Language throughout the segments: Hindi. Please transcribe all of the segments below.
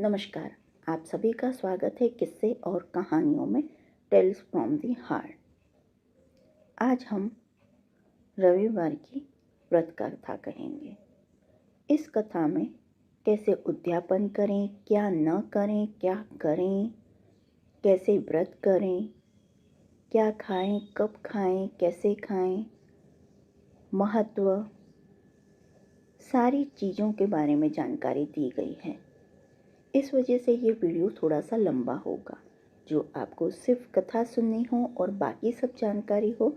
नमस्कार। आप सभी का स्वागत है किस्से और कहानियों में टेल्स फ्रॉम द हार्ट। आज हम रविवार की व्रत कथा कहेंगे। इस कथा में कैसे उद्यापन करें, क्या न करें, क्या करें, कैसे व्रत करें, क्या खाएं, कब खाएं, कैसे खाएं, महत्व, सारी चीज़ों के बारे में जानकारी दी गई है। इस वजह से ये वीडियो थोड़ा सा लंबा होगा। जो आपको सिर्फ कथा सुननी हो और बाकी सब जानकारी हो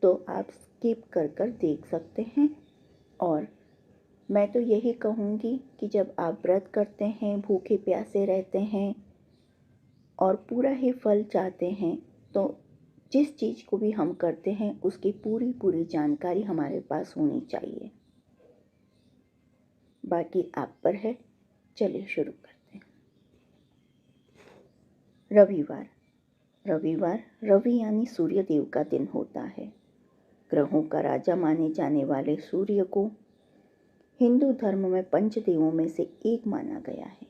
तो आप स्किप कर कर देख सकते हैं। और मैं तो यही कहूँगी कि जब आप व्रत करते हैं, भूखे प्यासे रहते हैं और पूरा ही फल चाहते हैं, तो जिस चीज़ को भी हम करते हैं उसकी पूरी पूरी जानकारी हमारे पास होनी चाहिए। बाकी आप पर है। चलिए शुरू करते हैं। रविवार रवि यानी सूर्य देव का दिन होता है। ग्रहों का राजा माने जाने वाले सूर्य को हिंदू धर्म में पंचदेवों में से एक माना गया है।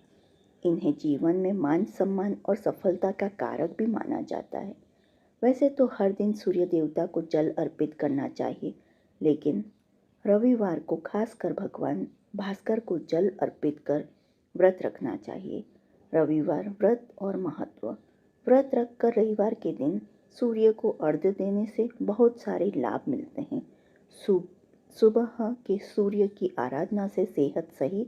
इन्हें जीवन में मान सम्मान और सफलता का कारक भी माना जाता है। वैसे तो हर दिन सूर्य देवता को जल अर्पित करना चाहिए, लेकिन रविवार को खासकर भगवान भास्कर को जल अर्पित कर व्रत रखना चाहिए। रविवार व्रत और महत्व। व्रत रखकर रविवार के दिन सूर्य को अर्घ्य देने से बहुत सारे लाभ मिलते हैं। सुबह के सूर्य की आराधना से सेहत सही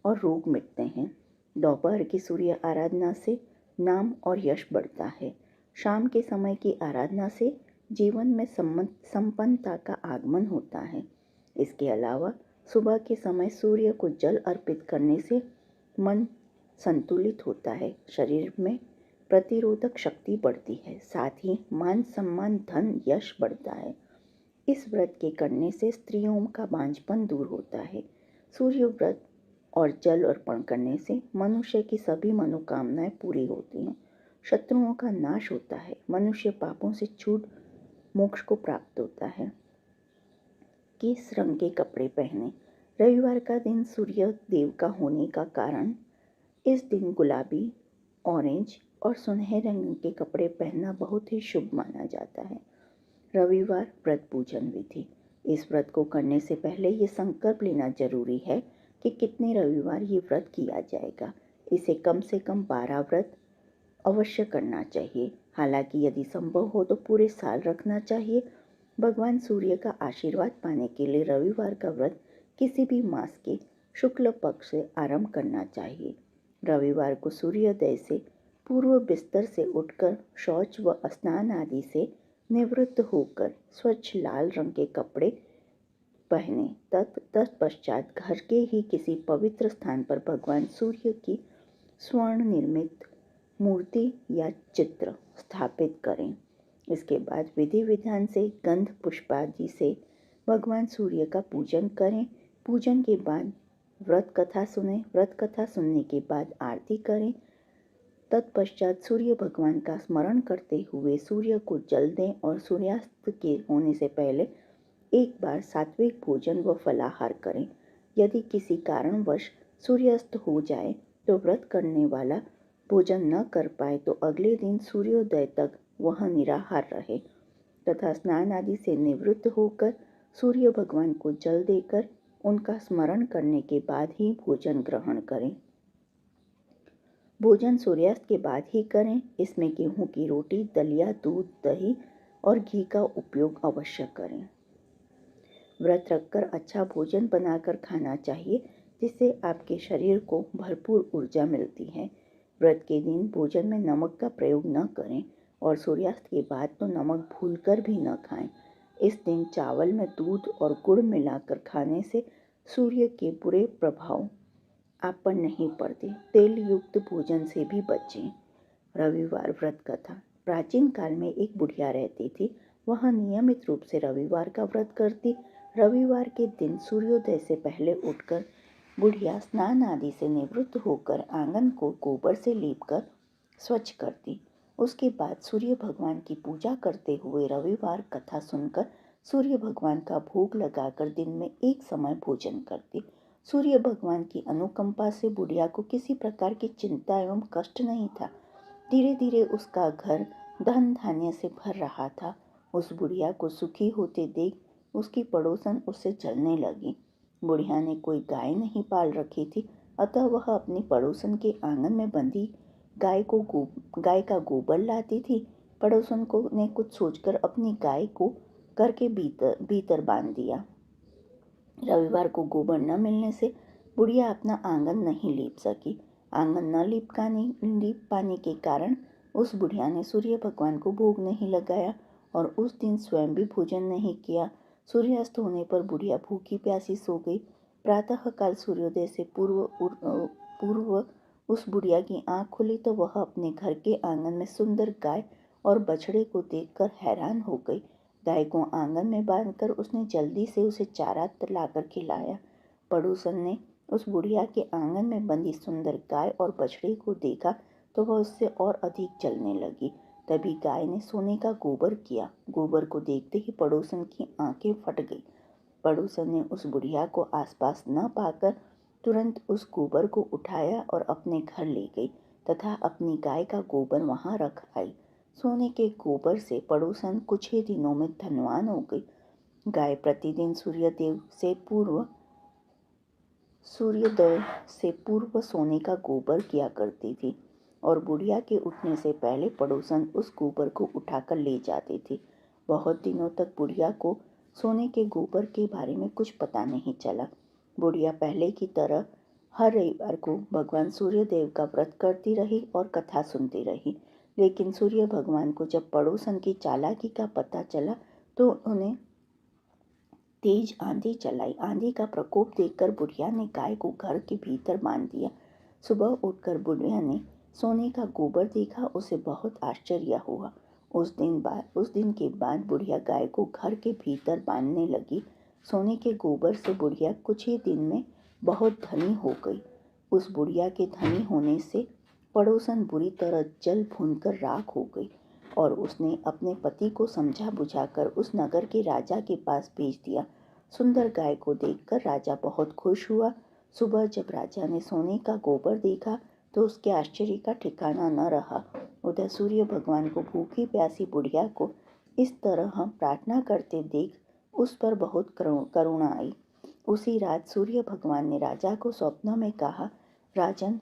और रोग मिटते हैं। दोपहर की सूर्य आराधना से नाम और यश बढ़ता है। शाम के समय की आराधना से जीवन में संपन्नता का आगमन होता है। इसके अलावा सुबह के समय सूर्य को जल अर्पित करने से मन संतुलित होता है, शरीर में प्रतिरोधक शक्ति बढ़ती है, साथ ही मान सम्मान धन यश बढ़ता है। इस व्रत के करने से स्त्रियों का बांझपन दूर होता है। सूर्य व्रत और जल अर्पण करने से मनुष्य की सभी मनोकामनाएं पूरी होती हैं, शत्रुओं का नाश होता है, मनुष्य पापों से छूट मोक्ष को प्राप्त होता है। किस रंग के कपड़े पहने? रविवार का दिन सूर्य देव का होने का कारण इस दिन गुलाबी, ऑरेंज और सुनहरे रंग के कपड़े पहनना बहुत ही शुभ माना जाता है। रविवार व्रत पूजन विधि। इस व्रत को करने से पहले ये संकल्प लेना जरूरी है कि कितने रविवार ये व्रत किया जाएगा। इसे कम से कम 12 व्रत अवश्य करना चाहिए। हालांकि यदि संभव हो तो पूरे साल रखना चाहिए। भगवान सूर्य का आशीर्वाद पाने के लिए रविवार का व्रत किसी भी मास के शुक्ल पक्ष से आरंभ करना चाहिए। रविवार को सूर्योदय से पूर्व बिस्तर से उठकर शौच व स्नान आदि से निवृत्त होकर स्वच्छ लाल रंग के कपड़े पहने। तत्पश्चात घर के ही किसी पवित्र स्थान पर भगवान सूर्य की स्वर्ण निर्मित मूर्ति या चित्र स्थापित करें। इसके बाद विधि विधान से गंध पुष्पादि से भगवान सूर्य का पूजन करें। पूजन के बाद व्रत कथा सुने। व्रत कथा सुनने के बाद आरती करें। तत्पश्चात सूर्य भगवान का स्मरण करते हुए सूर्य को जल दें और सूर्यास्त के होने से पहले एक बार सात्विक भोजन व फलाहार करें। यदि किसी कारणवश सूर्यास्त हो जाए तो व्रत करने वाला भोजन न कर पाए तो अगले दिन सूर्योदय तक वह निराहार रहे तथा स्नान आदि से निवृत्त होकर सूर्य भगवान को जल देकर उनका स्मरण करने के बाद ही भोजन ग्रहण करें। भोजन सूर्यास्त के बाद ही करें। इसमें गेहूं की रोटी, दलिया, दूध, दही और घी का उपयोग अवश्य करें। व्रत रखकर अच्छा भोजन बनाकर खाना चाहिए, जिससे आपके शरीर को भरपूर ऊर्जा मिलती है। व्रत के दिन भोजन में नमक का प्रयोग न करें और सूर्यास्त के बाद तो नमक भूलकर भी न खाएं। इस दिन चावल में दूध और गुड़ मिलाकर खाने से सूर्य के बुरे प्रभाव आप पर नहीं पड़ते। तेल युक्त भोजन से भी बचें। रविवार व्रत कथा। प्राचीन काल में एक बुढ़िया रहती थी। वह नियमित रूप से रविवार का व्रत करती। रविवार के दिन सूर्योदय से पहले उठकर बुढ़िया स्नान आदि से निवृत्त होकर आंगन को गोबर से लीपकर स्वच्छ करती। उसके बाद सूर्य भगवान की पूजा करते हुए रविवार कथा सुनकर सूर्य भगवान का भोग लगाकर दिन में एक समय भोजन करती। सूर्य भगवान की अनुकंपा से बुढ़िया को किसी प्रकार की चिंता एवं कष्ट नहीं था। धीरे धीरे उसका घर धन धान्य से भर रहा था। उस बुढ़िया को सुखी होते देख उसकी पड़ोसन उससे जलने लगी। बुढ़िया ने कोई गाय नहीं पाल रखी थी, अतः वह अपनी पड़ोसन के आंगन में बंधी गाय का गोबर लाती थी। पड़ोसन को ने कुछ सोचकर अपनी गाय को घर के भीतर बांध दिया। रविवार को गोबर न मिलने से बुढ़िया अपना आंगन नहीं लीप सकी। आंगन न लीप पाने के कारण उस बुढ़िया ने सूर्य भगवान को भोग नहीं लगाया और उस दिन स्वयं भी भोजन नहीं किया। सूर्यास्त होने पर बुढ़िया भूखी प्यासी सो गई। प्रातःकाल सूर्योदय से पूर्व उस बुढ़िया की आंख खुली तो वह अपने घर के आंगन में सुंदर गाय और बछड़े को देखकर हैरान हो गई। गाय को आंगन में बांधकर उसने जल्दी से उसे चारा लाकर खिलाया। पड़ोसन ने उस बुढ़िया के आंगन में बंधी सुंदर गाय और बछड़े को देखा तो वह उससे और अधिक जलने लगी। तभी गाय ने सोने का गोबर किया। गोबर को देखते ही पड़ोसन की आंखें फट गई। पड़ोसन ने उस बुढ़िया को आसपास न पाकर तुरंत उस गोबर को उठाया और अपने घर ले गई तथा अपनी गाय का गोबर वहां रख आई। सोने के गोबर से पड़ोसन कुछ ही दिनों में धनवान हो गई। गाय प्रतिदिन सूर्योदय से पूर्व सोने का गोबर किया करती थी और बुढ़िया के उठने से पहले पड़ोसन उस गोबर को उठाकर ले जाती थी। बहुत दिनों तक बुढ़िया को सोने के गोबर के बारे में कुछ पता नहीं चला। बुढ़िया पहले की तरह हर रविवार को भगवान सूर्यदेव का व्रत करती रही और कथा सुनती रही। लेकिन सूर्य भगवान को जब पड़ोसन की चालाकी का पता चला तो उन्हें तेज आंधी चलाई। आंधी का प्रकोप देखकर बुढ़िया ने गाय को घर के भीतर बांध दिया। सुबह उठकर बुढ़िया ने सोने का गोबर देखा, उसे बहुत आश्चर्य हुआ। उस दिन के बाद बुढ़िया गाय को घर के भीतर बांधने लगी। सोने के गोबर से बुढ़िया कुछ ही दिन में बहुत धनी हो गई। उस बुढ़िया के धनी होने से पड़ोसन बुरी तरह जल भूनकर राख हो गई और उसने अपने पति को समझा बुझाकर उस नगर के राजा के पास भेज दिया। सुंदर गाय को देखकर राजा बहुत खुश हुआ। सुबह जब राजा ने सोने का गोबर देखा तो उसके आश्चर्य का ठिकाना न रहा। उधर सूर्य भगवान को भूखी प्यासी बुढ़िया को इस तरह हम प्रार्थना करते देख उस पर बहुत करुणा आई। उसी रात सूर्य भगवान ने राजा को स्वप्न में कहा, राजन,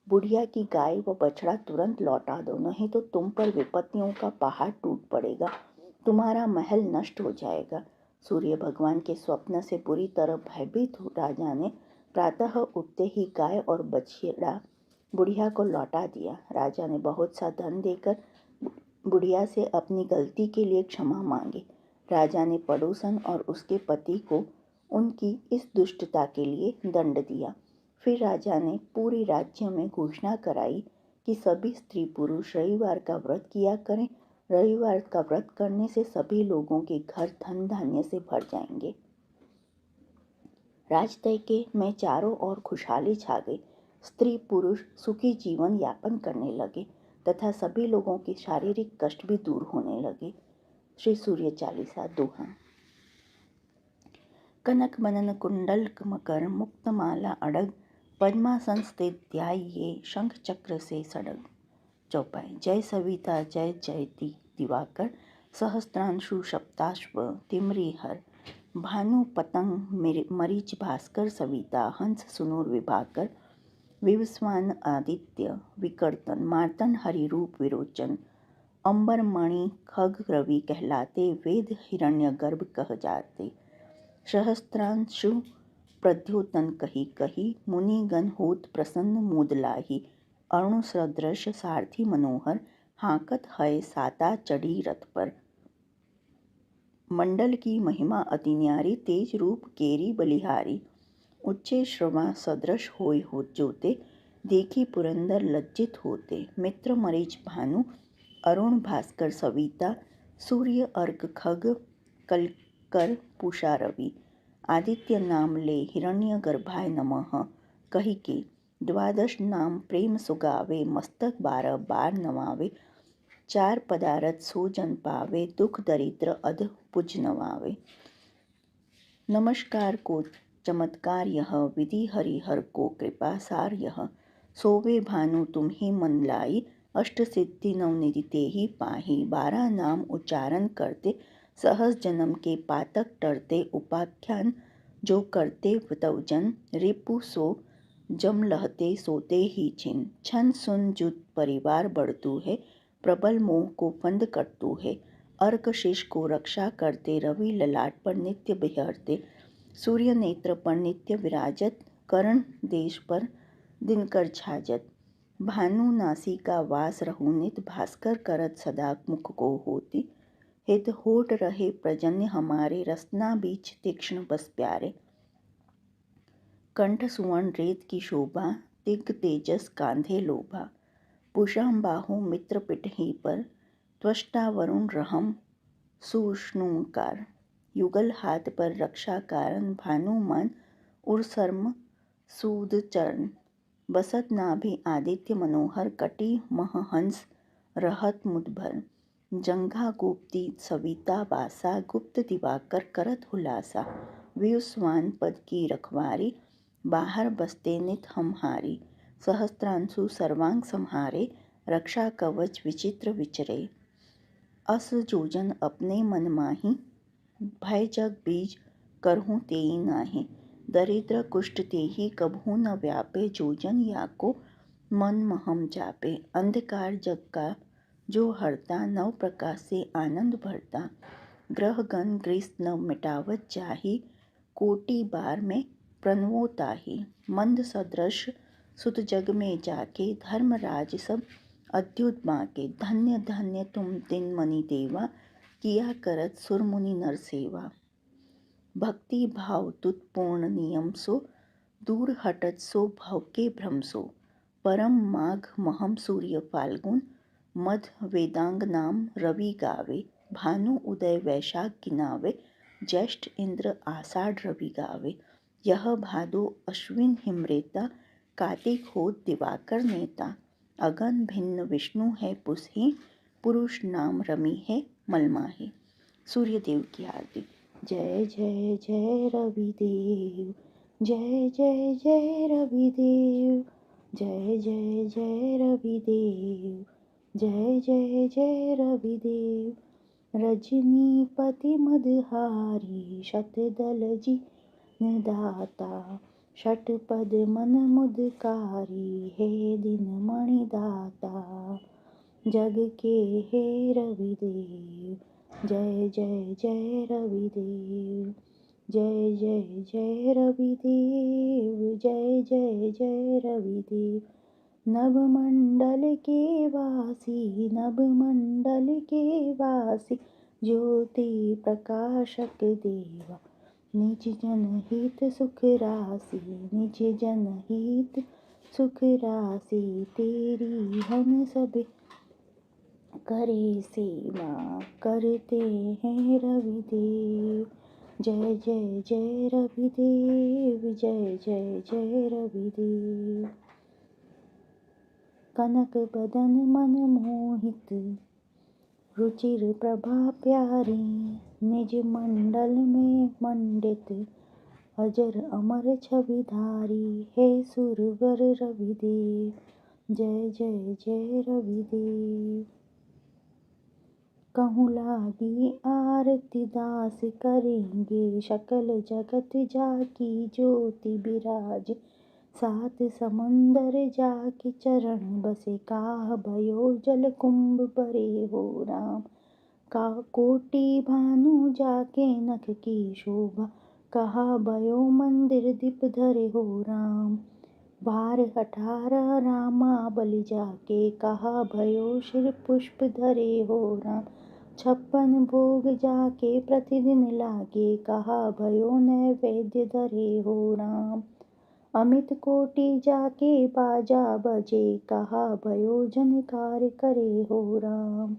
बुढ़िया की गाय व बछड़ा तुरंत लौटा दो, नहीं तो तुम पर विपत्तियों का पहाड़ टूट पड़ेगा, तुम्हारा महल नष्ट हो जाएगा। सूर्य भगवान के स्वप्न से बुरी तरह भयभीत राजा ने प्रातः उठते ही गाय और बछड़ा बुढ़िया को लौटा दिया। राजा ने बहुत सा धन देकर बुढ़िया से अपनी गलती के लिए क्षमा मांगी। राजा ने पड़ोसन और उसके पति को उनकी इस दुष्टता के लिए दंड दिया। फिर राजा ने पूरे राज्य में घोषणा कराई कि सभी स्त्री पुरुष रविवार का व्रत किया करें। रविवार का व्रत करने से सभी लोगों के घर धन धान्य से भर जाएंगे। राजतय में चारों ओर खुशहाली छा गई। स्त्री पुरुष सुखी जीवन यापन करने लगे तथा सभी लोगों के शारीरिक कष्ट भी दूर होने लगे। श्री सूर्य चालीसा दोहा। कनक मनन कुंडल मकर मुक्त माला अड़ग, पद्मासन स्थित ध्याये शंख चक्र से सड़ग। चौपाई। जय सविता जय जयति दिवाकर, सहस्त्रांशु सप्ताश्व तिमरी हर, भानु पतंग मरीच भास्कर सविता, हंस सुनूर विभाकर, विवस्वान आदित्य विकर्तन, मार्तन हरि रूप विरोचन, अंबर मणि खग रवि कहलाते, वेद हिरण्य गर्भ कह जाते, सहस्त्रांशु प्रद्योतन कही कही, मुनिगण होत प्रसन्न मुद लाही, अरुण सदृश सारथी मनोहर, हाकत है साता चढ़ी रथ पर। मंडल की महिमा अति न्यारी, तेज रूप केरी बलिहारी, उच्चे श्रवा सदृश होय हो जोते, देखी पुरंदर लज्जित होते, मित्र मरीच भानु, अरुण भास्कर सविता, सूर्य अर्क खग कलकर पूषा रवि, आदित्य नाम ले हिरण्य गर्भाय नमः, कही के द्वादश नाम प्रेम सुगावे, मस्तक 12 बार नवावे, 4 पदारथ सो जन पावे, दुख दरिद्र अध पुज नवावे। नमस्कार को चमत्कार यह विधि हरिहर को कृपा सार यह। सोवे भानु तुम्ही मन लाई, अष्ट सिद्धि नवनिधि ते ही पाही। 12 नाम उच्चारण करते, सहज जन्म के पातक टरते। उपाख्यान जो करते तवजन, रिपु सो जम लहते सोते ही छिन। छन सुन जुत परिवार बढ़तु है, प्रबल मोह को फंद कटतु है। अर्क शिष को रक्षा करते, रवि ललाट पर नित्य बिहरते। सूर्य नेत्र पर नित्य विराजत, करण देश पर दिनकर छाजत। भानु नासिका वास रहु नित, भास्कर करत सदा मुख को होती। हित होठ रहे प्रजन्य हमारे, रसना बीच तीक्ष्ण बस प्यारे। कंठ सुवर्ण रेत की शोभा, दिग्ग तेजस कांधे लोभा। पुषाम बाहु मित्र पिठही पर, त्वष्टा वरुण रहम सूष्णुकार। युगल हाथ पर रक्षा कारण, भानुमान उर्सर्म सूद चरण। बसत नाभि आदित्य मनोहर, कटी महहंस रहत मुदभर। जंघा गोप्ती सविता बासा, गुप्त दिवाकर करत हुलासा। व्युस्वान पद की रखवारी, बाहर बसते नित हमहारी। सहस्त्रांशु सर्वांग सम्हारे, रक्षा कवच विचित्र विचरे। अस जोजन अपने मन माही, भय जग बीज करहूँ तेई नाही। दरिद्र कुष्ठ तेहि कबहू न व्यापे, जोजन याको मन महम जापे। अंधकार जग का जो हरता, नव प्रकाश से आनंद भरता। ग्रह गण ग्रस्त न मिटावत जाहि, कोटि बार में प्रणवो ताहि। मंद सदृश सुत जग में जाके, धर्मराज सब अद्युत बाके। धन्य धन्य तुम दिन मणि देवा, किया करत सुर मुनि नर सेवा। भक्ति भाव तुत पूर्ण नियम सो, दूर हटत सो भव के भ्रम सो। परम माघ महम सूर्य फाल्गुन, मध वेदांग नाम रवि गावे। भानु उदय वैशाख गिनावे, ज्येष्ठ इंद्र आषाढ़ रवि गावे। यह भादो अश्विन हिमरेता, कार्तिक होत दिवाकर नेता। अगन भिन्न विष्णु है पुसहि, पुरुष नाम रवि है मलमाही। सूर्यदेव की आरती। जय जय जय रविदेव, जय जय जय रविदेव, जय जय जय रविदेव, जय जय जय रविदेव। रजनीपति मदहारी, शतदल जी दाता। षटपद मन मुदकारी, हे दिन मणि दाता। जग के हे रविदेव, जय जय जय रविदेव, जय जय जय रविदेव, जय जय जय रविदेव। नभ मंडल के वासी, नभ मंडल के वासी, ज्योति प्रकाशक देवा। निज जनहित सुख राशि, निज जनहित सुख राशि। तेरी हम सब करे सेवा, करते हैं रविदेव। जय जय जय रविदेव, जय जय जय रविदेव। कनक बदन मन मोहित, रुचिर प्रभा प्यारी। निज मंडल में मंडित, अजर अमर छविधारी। हे सुरवर रविदेव, जय जय जय रविदेव। कहूँ लागी आरती दास करेंगे, सकल जगत जाकी ज्योति बिराज। सात समंदर जाके चरण बसे, काह भयो जल कुंभ भरे हो राम। का कोटि भानु जाके नख की शोभा, कहा भयो मंदिर दीप धरे हो राम। 12 18 रामा बलि जाके, कहा भयो शिर पुष्प धरे हो राम। 56 भोग जाके प्रतिदिन लागे, कहा भयो नैवेद्य धरे हो राम। अमित कोटि जाके बाजा बजे, कहा भयो झनकार करे हो राम।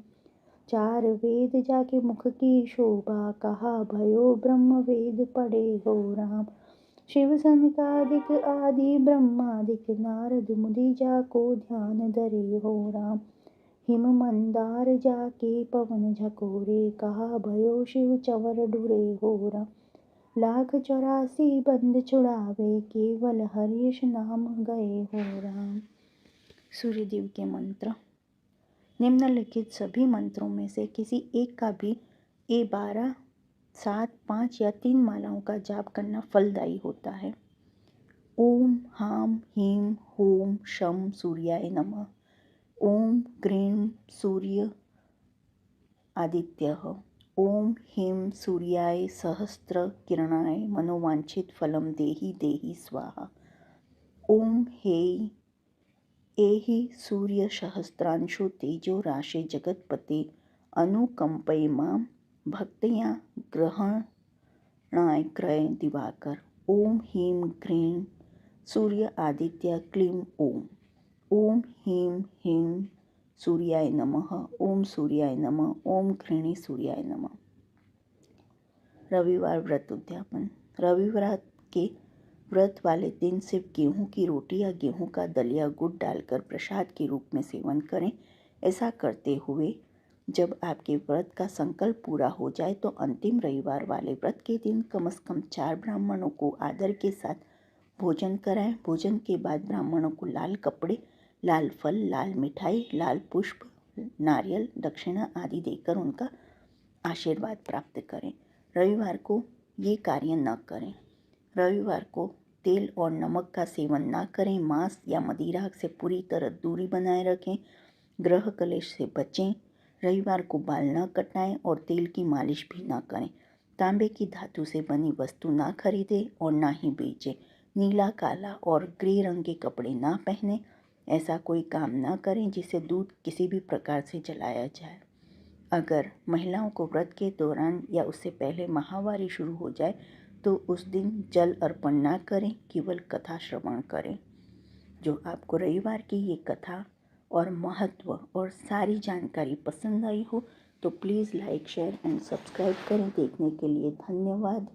4 वेद जाके मुख की शोभा, कहा भयो ब्रह्म वेद पढ़े हो राम। शिव सनकादिक आदि ब्रह्मादिक, नारद मुनि जाको ध्यान धरे हो राम। हिम मंदार जाके पवन झकोरे, कहा भयो शिव चंवर ढुरे हो राम। लाख 84 बंद छुड़ावे, केवल हरीश नाम गए हो राम। सूर्यदेव के मंत्र। निम्नलिखित सभी मंत्रों में से किसी एक का भी 12, 7, 5 या 3 मालाओं का जाप करना फलदायी होता है। ओम हाम हीम होम शम सूर्याय नमः। ओम ग्रीं सूर्य आदित्यः। ओम ह्रीं सूर्याय सहस्त्र किरणाय मनोवांछित फलम देहि देहि स्वाहा। ओम हे एहि सूर्य सहस्त्रांशु तेजो राशि जगतपते अनुकंपय मां भक्तया ग्रहणाय क्रय दिवाकर। ओम ह्रीं ग्रीं सूर्य आदित्य क्लीं ओम। ओम ह्रीं ह्रीं सूर्याय नमः। ओम सूर्याय नमः। ओम घृणी सूर्याय नमः। रविवार व्रत उद्यापन। रविवार के व्रत वाले दिन सिर्फ गेहूं की रोटी या गेहूं का दलिया गुड़ डालकर प्रसाद के रूप में सेवन करें। ऐसा करते हुए जब आपके व्रत का संकल्प पूरा हो जाए तो अंतिम रविवार वाले व्रत के दिन कम से कम 4 ब्राह्मणों को आदर के साथ भोजन कराएं। भोजन के बाद ब्राह्मणों को लाल कपड़े, लाल फल, लाल मिठाई, लाल पुष्प, नारियल, दक्षिणा आदि देकर उनका आशीर्वाद प्राप्त करें। रविवार को ये कार्य न करें। रविवार को तेल और नमक का सेवन न करें। मांस या मदिरा से पूरी तरह दूरी बनाए रखें। ग्रह कलेश से बचें। रविवार को बाल न कटाएं और तेल की मालिश भी न करें। तांबे की धातु से बनी वस्तु ना खरीदें और ना ही बेचें। नीला, काला और ग्रे रंग के कपड़े ना पहनें। ऐसा कोई काम ना करें जिसे दूध किसी भी प्रकार से जलाया जाए। अगर महिलाओं को व्रत के दौरान या उससे पहले माहवारी शुरू हो जाए तो उस दिन जल अर्पण ना करें, केवल कथा श्रवण करें। जो आपको रविवार की ये कथा और महत्व और सारी जानकारी पसंद आई हो तो please like, share and subscribe करें। देखने के लिए धन्यवाद।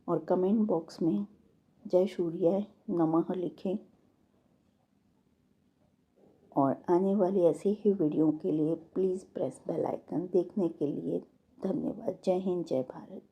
और कमेंट बॉक्स में जय सूर्याय नमः लिखें। और आने वाले ऐसे ही वीडियो के लिए प्लीज़ प्रेस बेल आइकन। देखने के लिए धन्यवाद। जय हिंद, जय भारत।